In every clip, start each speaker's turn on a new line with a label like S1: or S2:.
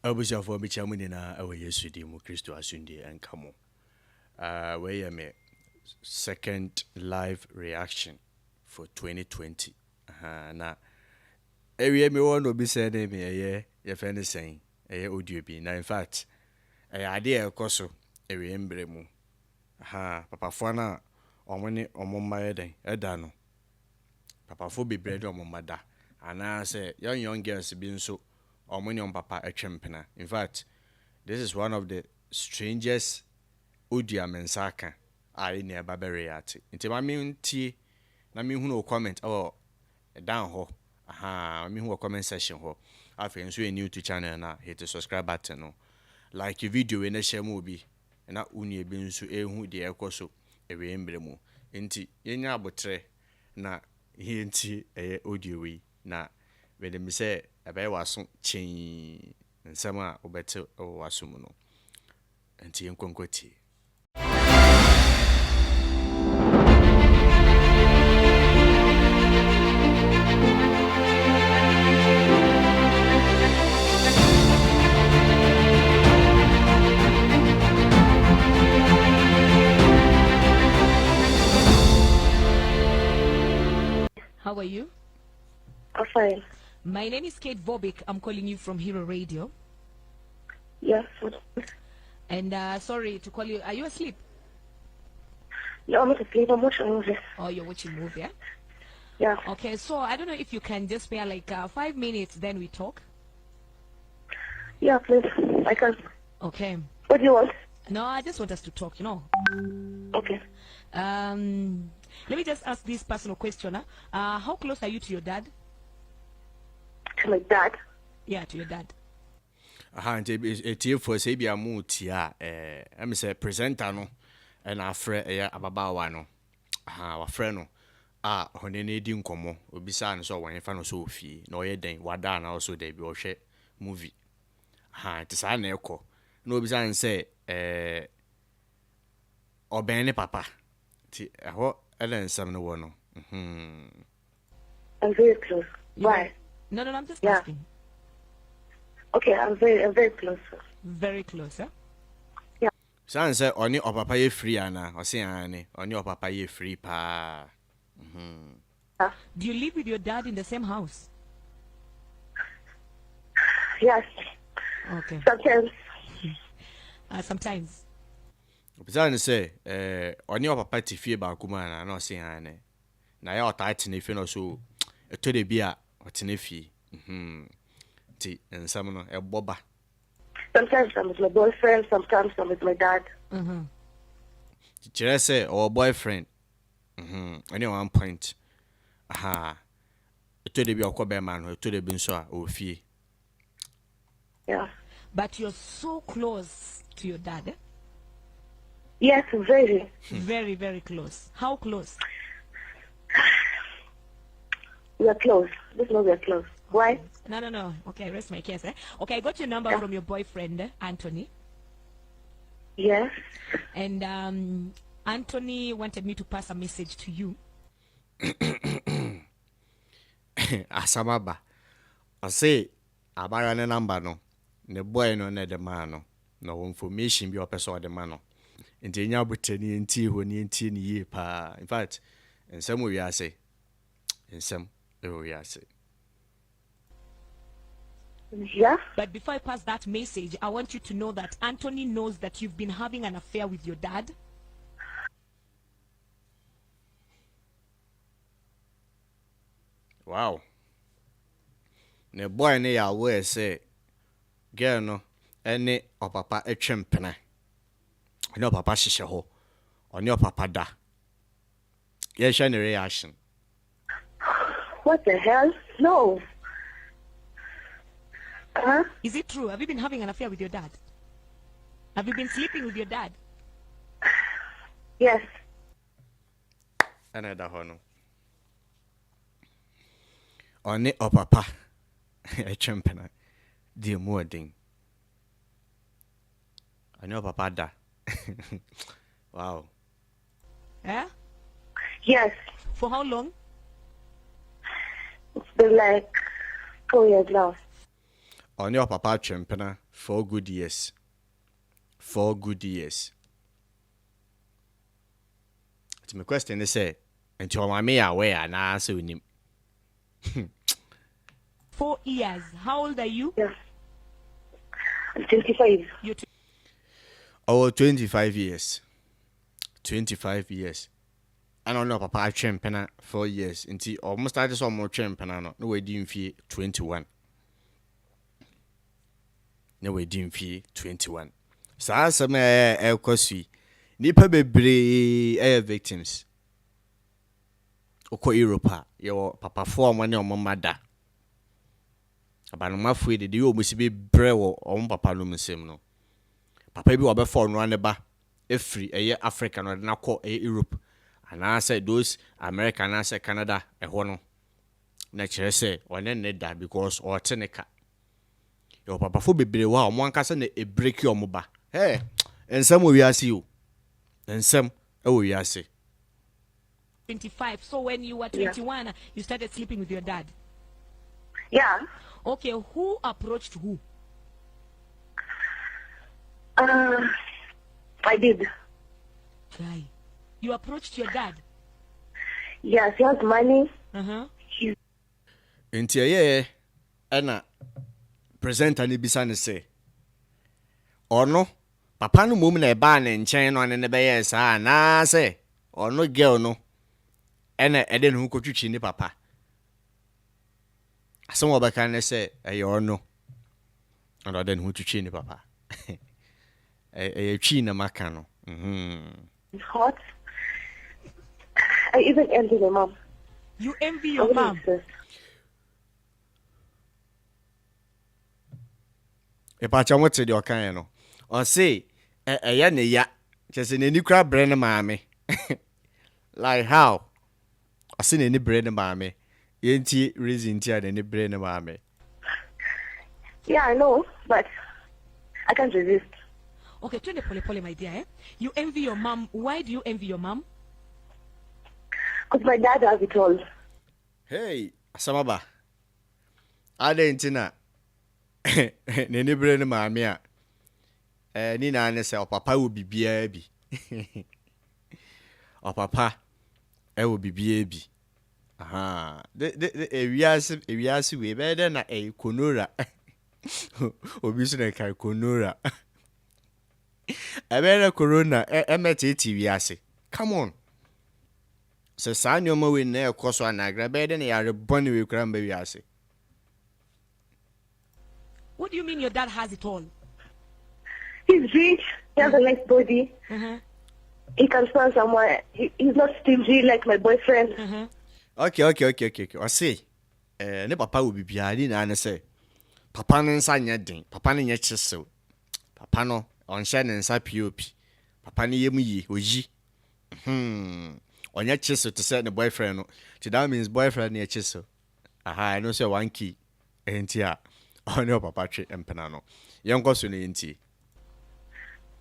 S1: Abuja for Bichamunina, away yesterday, Christo Asundi and Kamo. Where am I? Second live reaction for 2020. Now, every me one will be saying me a year, if anything, a audio be. Now, in fact, a idea coso, every emblem. Papa Fana, or when it or Mumma Edano. Papa for be bread or Mumada. And I say, young girls being so. Or money on papa a champena. In fact, this is one of the strangest audio mensaka I near Barbariati. Into my mean tea, na me who comment or down ho. Me who comment session ho. I think so new to channel now. Hit the subscribe button no. Like your video in a share movie. And not uni being so who the echo so a emblem. Inti yenya botre na hinti a audio we na when them say ebe waso chin nsɛm a wobɛte waso mu no nti yenkonkwati.
S2: How are you?
S3: I'm fine.
S2: My name is Kate Vobic. I'm calling you from Hero Radio.
S3: Yes.
S2: And sorry to call you. Are you asleep?
S3: No, I'm not asleep. I'm watching a movie.
S2: Oh, you're watching a movie, yeah?
S3: Yeah.
S2: Okay, so I don't know if you can just spare like 5 minutes, then we talk.
S3: Yeah, please. I can.
S2: Okay.
S3: What do you want?
S2: No, I just want us to talk, you know.
S3: Okay.
S2: Let me just ask this personal question. How close are you to your dad?
S3: To my dad?
S2: Yeah, to your dad.
S1: Nti for say bia mu tia am say presenter no and afre ababawa no wa frɛ no hone na edi nkomo obisa no so wɔn fa no so ofie na ɔyɛ den wada na also dey bi ɔhwɛ movie nti sa na ɛkɔ na obisa n say ɔbɛn ne papa ti ɛhɔ ɛlɛ nsɛm no wɔ no
S3: I'm very close. Why?
S2: No, I'm just asking.
S3: Okay, I'm very close.
S2: Very close, huh?
S3: Yeah.
S1: San say oni opapa ye free ana o say ani oni opapa ye free pa.
S2: Do you live with your dad in the same house?
S3: Yes.
S2: Okay.
S3: Sometimes.
S2: Sometimes.
S1: San say oni opapa ti fie ba kuma na no say ani. Na ya otati ne fie no so eto de bia otene fie. Ti ensam no eboba.
S3: Sometimes I'm with my boyfriend, sometimes I'm with my dad.
S1: Chire say our boyfriend. Any one point. Eto de bia okobe man no eto de bi nso a ofie.
S3: Yeah.
S2: But you're so close to your dad, eh?
S3: Yes, very.
S2: Very, very close. How close?
S3: We are close. This one we are close. Why?
S2: No. Okay, rest my case, eh? Okay, I got your number from your boyfriend, Anthony.
S3: Yes.
S2: And Anthony wanted me to pass a message to you.
S1: Asamaba. I say abara ne number no. Ne boy no ne the man no. No information bi opeso the man no. Nti nya botani enti ho ni enti ni ye pa. In fact, ensem we ase. Ensem we ase.
S3: Yeah.
S2: But before I pass that message, I want you to know that Anthony knows that you've been having an affair with your dad.
S1: Wow. Ne boy ne ya we say girl no ene opapa etwempena. Oni opapa hihye ho. Oni opapa da. Ye share ne reaction.
S3: What the hell? No.
S2: Is it true? Have you been having an affair with your dad? Have you been sleeping with your dad?
S3: Yes.
S1: Another hono. Oni opapa etwempena. Di mo ding. Oni opapa da. Wow.
S2: Eh?
S3: Yes.
S2: For how long?
S3: It's been like 4 years now.
S1: On your papa champena 4 good years. 4 good years. It's my question is say, and your mommy aware and answer him.
S2: 4 years. How old are you?
S3: Yeah. I'm 25.
S2: You're
S1: Oh, 25 years. 25 years. I don't know, Papa. I trained penna 4 years. Until almost I just almost trained penna. No way, didn't fee 21. No way, didn't fee 21. So I some Ekow. Nipa bebree victims. Oko Europa. Your papa for money on mama. Abanoma fue de you must be brew on papa no mesem no. Papa bi obefo no aneba efri eye Africa no na call Europe. And I said those American and I said Canada ho no. Na kire say one ne da because or teneka. Your papa fo bebree wa o mo ankasa na e break your moba. Hey, ensem we ase you. Ensem e we ase.
S2: 25. So when you were 21, you started sleeping with your dad.
S3: Yeah.
S2: Okay, who approached who?
S3: I did.
S2: Guy, you approached your dad.
S3: Yes, he has money.
S2: Uh-huh.
S1: Inti ye na presenter ni bisa ne say ono papa no mum na e ba ne nchen no ne be yes na say ono girl no ena ede no kotwitwi ni papa asom obaka ne say e ono and then who twitwi ni papa e twi na maka no
S3: It's hot. I even envy my mom.
S2: You envy your mom.
S1: E pa cha mote de okan no o say ya ne ya chese ne ni kra bre ne maame like how I see ne ni bre ne maame yenti reason ti ne ni bre ne maame.
S3: Yeah, I know, but I can't resist.
S2: Okay, turn the pole, my dear. You envy your mom. Why do you envy your mom?
S3: Because my dad has it all.
S1: Hey, Asamaba. Adentina. Ne ni bre ne maame a. Ni na ne say o papa wo bibia bi. O papa wo bibia bi. Aha. De ewiase we be de na konora. Obi so na kai konora. Ebere corona emetiti wiase. Come on. So sa nyoma we na ekoso anagra be de na yare boni we kura mba wiase.
S2: What do you mean your dad has it all?
S3: He's rich. He has a nice body. He can spend somewhere. He's not stingy like my boyfriend.
S1: Okay. I see. Ne papa will be behind na say. Papa no nsa nya den. Papa no nya chisew. Papa no on share nsa POP. Papa no yemu yi oyi. Onya chisew to say the boyfriend no. So that means boyfriend nya chisew. Aha, I know say one key. Enti a. Onyo papa twe empena no. Yenko so ne enti.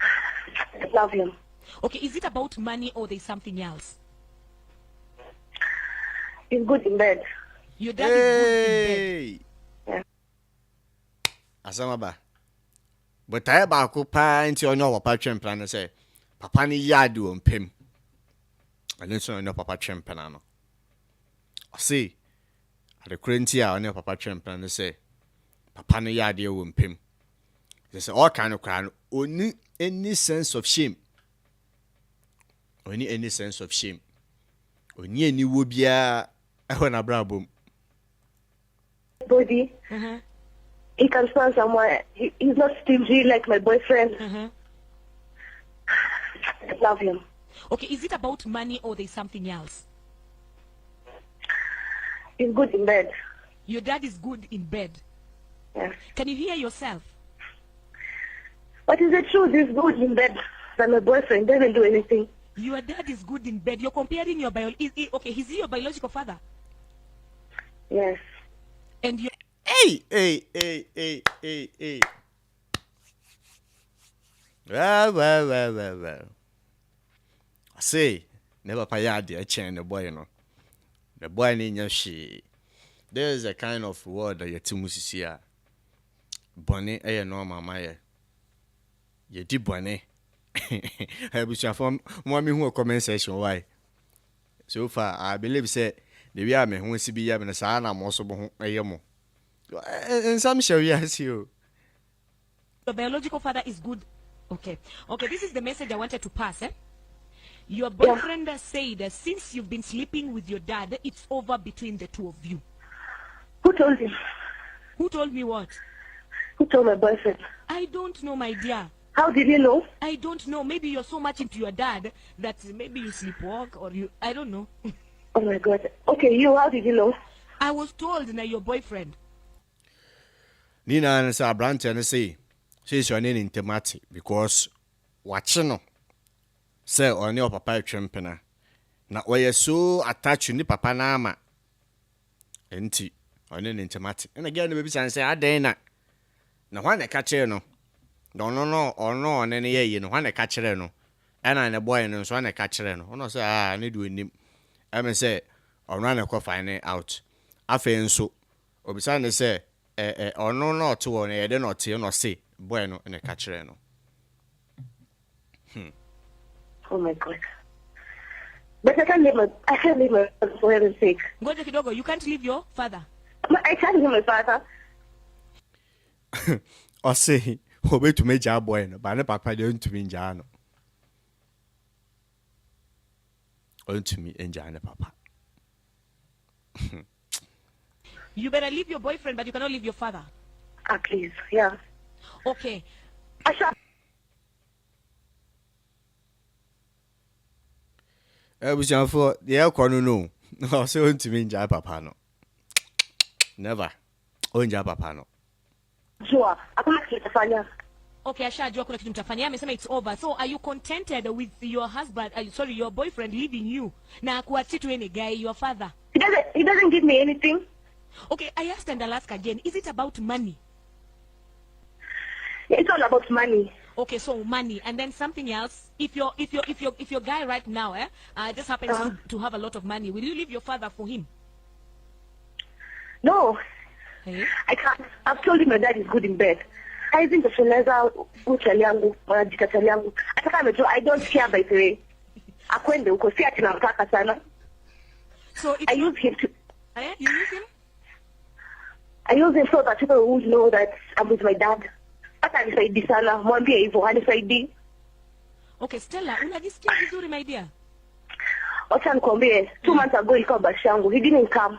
S3: I love him.
S2: Okay, is it about money or there's something else?
S3: He's good in bed.
S2: Your dad is good in bed.
S3: Yeah.
S1: Asamaba. But I ba ko pa nti onyo papa twe empena no say papa ni yard wo mpem. Ani so onyo papa twe empena no. I see. Ade krenti a onyo papa twe empena no say papa no yard wo mpem. They say all kind of cry only any sense of shame. Only any sense of shame. Only any wo bia ehwe na brabom.
S3: Body. He can spend somewhere. He's not stingy like my boyfriend. I love him.
S2: Okay, is it about money or there's something else?
S3: He's good in bed.
S2: Your dad is good in bed.
S3: Yeah.
S2: Can you hear yourself?
S3: But is the truth? He's good in bed than my boyfriend. Doesn't do anything.
S2: Your dad is good in bed. You're comparing your okay, is he your biological father?
S3: Yes.
S2: And you
S1: Hey. Well. I say, never payadi a chain the boy, you know. The boy in your she. There's a kind of word that you two must see. bɔne ɛyɛ normal ma yɛdi bɔne abusuafo mo me hu comment section why so far I believe say the way me hu si bi ya me saa na mo so bo hu ɛyɛ mo nsam hyɛ wi ase o.
S2: Your biological father is good. Okay, this is the message I wanted to pass. Your boyfriend said that since you've been sleeping with your dad, it's over between the two of you.
S3: Who told him?
S2: Who told me what?
S3: Who told my boyfriend?
S2: I don't know, my dear.
S3: How did you know?
S2: I don't know. Maybe you're so much into your dad that maybe you sleepwalk or you... I don't know.
S3: Oh my God. Okay, how did you know?
S2: I was told na your boyfriend.
S1: Nina and Sir Branton say, she's your name in Temati because watching no. Say, on your papa trampena. Now, why you so attached to the papa nama? Enti, on an intimate. And again, the baby say, I dare now, when I catch you, no. No, on any year, you know, when I catch her, no. And I'm a boy, and so I catch her, no. No, say, I need to win him. I may say, or run a coffee out. I feel so. Or beside the say, or no, two on a day not till no see, bueno, and a catch her, no.
S3: Oh my God. But I can't leave my father for heaven's sake.
S2: Go to Kidogo, you can't leave your father.
S3: I can't leave my father.
S1: Or say, obey to make job bueno, but the papa don't to me in Jano. On to me in Jana, papa.
S2: You better leave your boyfriend, but you cannot leave your father.
S3: Ah, please, yeah.
S2: Okay.
S3: I shall.
S1: Was young for the Ekow no. No, so to me in Jana, papa no. Never. Oh, in Jana, papa no.
S3: Sure, I can't keep the fire.
S2: Okay, ashajua kuna kitu mtafanyia, amesema it's over. So are you contented with your husband, your boyfriend leaving you? Na kuachi tu any guy, your father?
S3: He doesn't give me anything.
S2: Okay, I asked and I'll ask again. Is it about money?
S3: It's all about money.
S2: Okay, so money, and then something else. If your guy right now, just happens to have a lot of money, will you leave your father for him?
S3: No,
S2: Hey?
S3: I can't. I've told him my dad is good in bed. I think the Fineza Uchaliangu, Jikataliangu. I don't care by the way. Akwende uko si ati namtaka sana.
S2: So
S3: I use him to.
S2: You use him?
S3: I use him so that people would know that I'm with my dad. Hata nisaidi sana, mwambie hivyo, hanisaidi.
S2: Okay, Stella, unajisikia vizuri my dear?
S3: Wacha nikwambie, 2 months ago ilikuwa bashi yangu. He didn't come.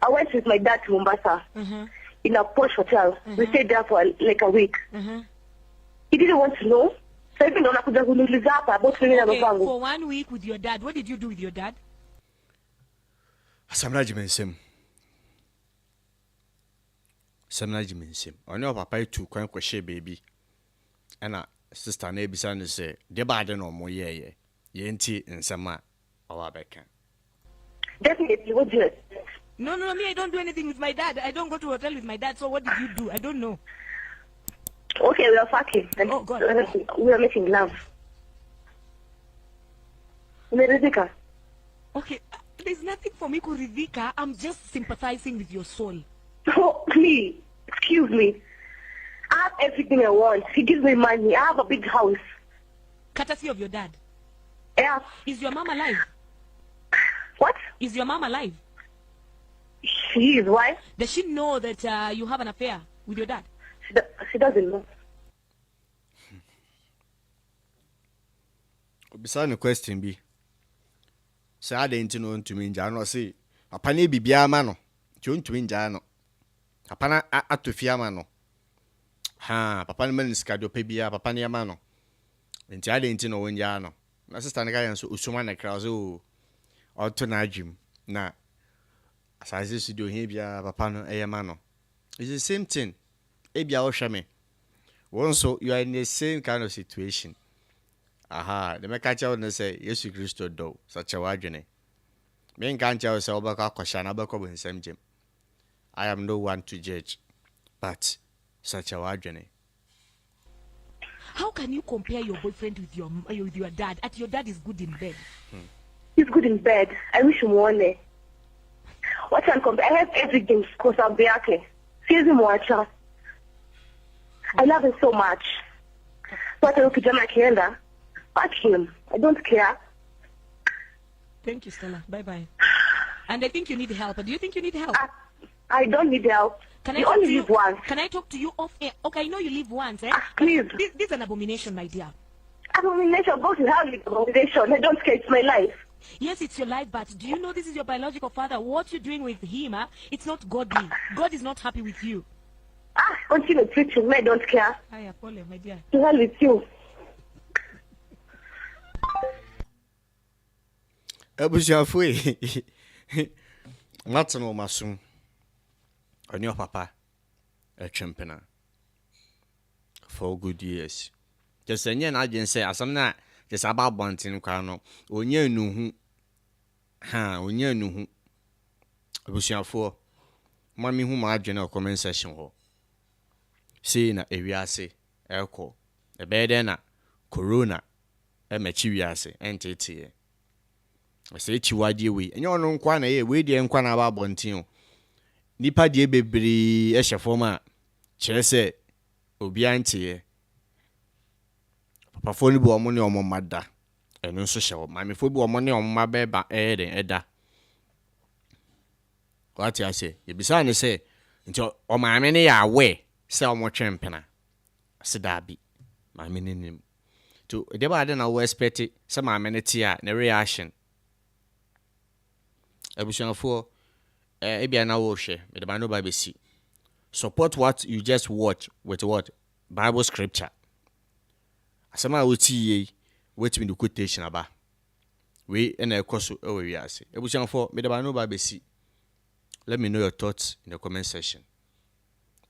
S3: I went with my dad to Mombasa in a posh hotel. We stayed there for like a week. He didn't want to know. So even though
S2: okay, for 1 week with your dad, what did you do with your dad?
S1: Samnaji mensim. On your papa to kwan kwahye baby. And a sister na ebisa no say, "De bad no mo ye. Ye nti nsema awabeka."
S3: Definitely, what do you?
S2: No, me, I don't do anything with my dad. I don't go to a hotel with my dad. So what did you do? I don't know.
S3: Okay, we are fucking.
S2: Oh, God.
S3: We are making love. Rizika.
S2: Okay, there's nothing for me, Kuridhika. I'm just sympathizing with your soul.
S3: Oh, please, excuse me. I have everything I want. He gives me money. I have a big house.
S2: Courtesy of your dad.
S3: Yeah.
S2: Is your mom alive?
S3: What?
S2: Is your mom alive?
S3: She is. Why?
S2: Does she know that you have an affair with your dad?
S3: She doesn't know.
S1: Beside the question be, say I didn't know to me, Jano say, a penny be biamano, June to me, Jano. A pana at to fiamano. Ha, papa man is cado pebia, papania mano. And I didn't know when Jano. Assistant guy and so Usumana Krazo or to Najim. Na, as I used to do here, papano, a mano. It's the same thing. Ebia Oshame. Once so you are in the same kind of situation. Aha, the Mekacha would say, Yes, you Christo do, such a wagene. Men can't tell us about Koshana Bako in Sam Jim. I am no one to judge, but such a wagene.
S2: How can you compare your boyfriend with your dad? At your dad is good in bed.
S3: He's good in bed. I wish him one day. What can compare? I have everything because I'm Beake. Sees him watch her. I love him so much. So I look at fuck him. I don't care.
S2: Thank you, Stella. Bye-bye. And I think you need help. Do you think you need help?
S3: I don't need help. You only live once.
S2: Can I talk to you off air? Okay, I know you live once, eh?
S3: Please.
S2: This is an abomination, my dear.
S3: Abomination? Go to hell with abomination. I don't care. It's my life.
S2: Yes, it's your life, but do you know this is your biological father? What you're doing with him, it's not godly. God is not happy with you.
S3: Continue preaching. I don't care.
S2: I apologize, my dear.
S3: To hell with you.
S1: Abusiafo Matano masum on your papa a champena for good years. Just a yen I didn't say as I'm not just about bunting crano or near no or near no Abusiafo Mammy whom I general comment session ho. Saying a viase, Ekow, a bedena, corona, a machiviase, and tate. I say chiwadi we, and you're no kwana ye, we the enkwana about bontino. Nipa de bebre, esha forma, chese, obianti. Papa phone bo money on my mother, and no social, mammy football money on my beba, edda. What I say, you beside say, until all my many are away. Sell more champena. Sedabi. My meaning to the bad and I expect it. Some amenity at the reaction. Ebusian for Ebian Awoshe, with the Bano Bible see. Support what you just watch with what? Bible scripture. Some I will see ye wait me the quotation about. We and a course over we are say. Ebusian for with the Bano Bible see. Let me know your thoughts in the comment section.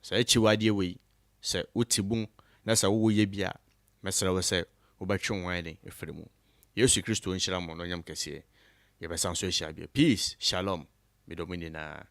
S1: Say chiwadi we say utibun na sa wo ye bia mesra we say wo betwe wan efremu Yesu Kristo nhyira mo no nyam kese ye besan so hia bia peace shalom me domini na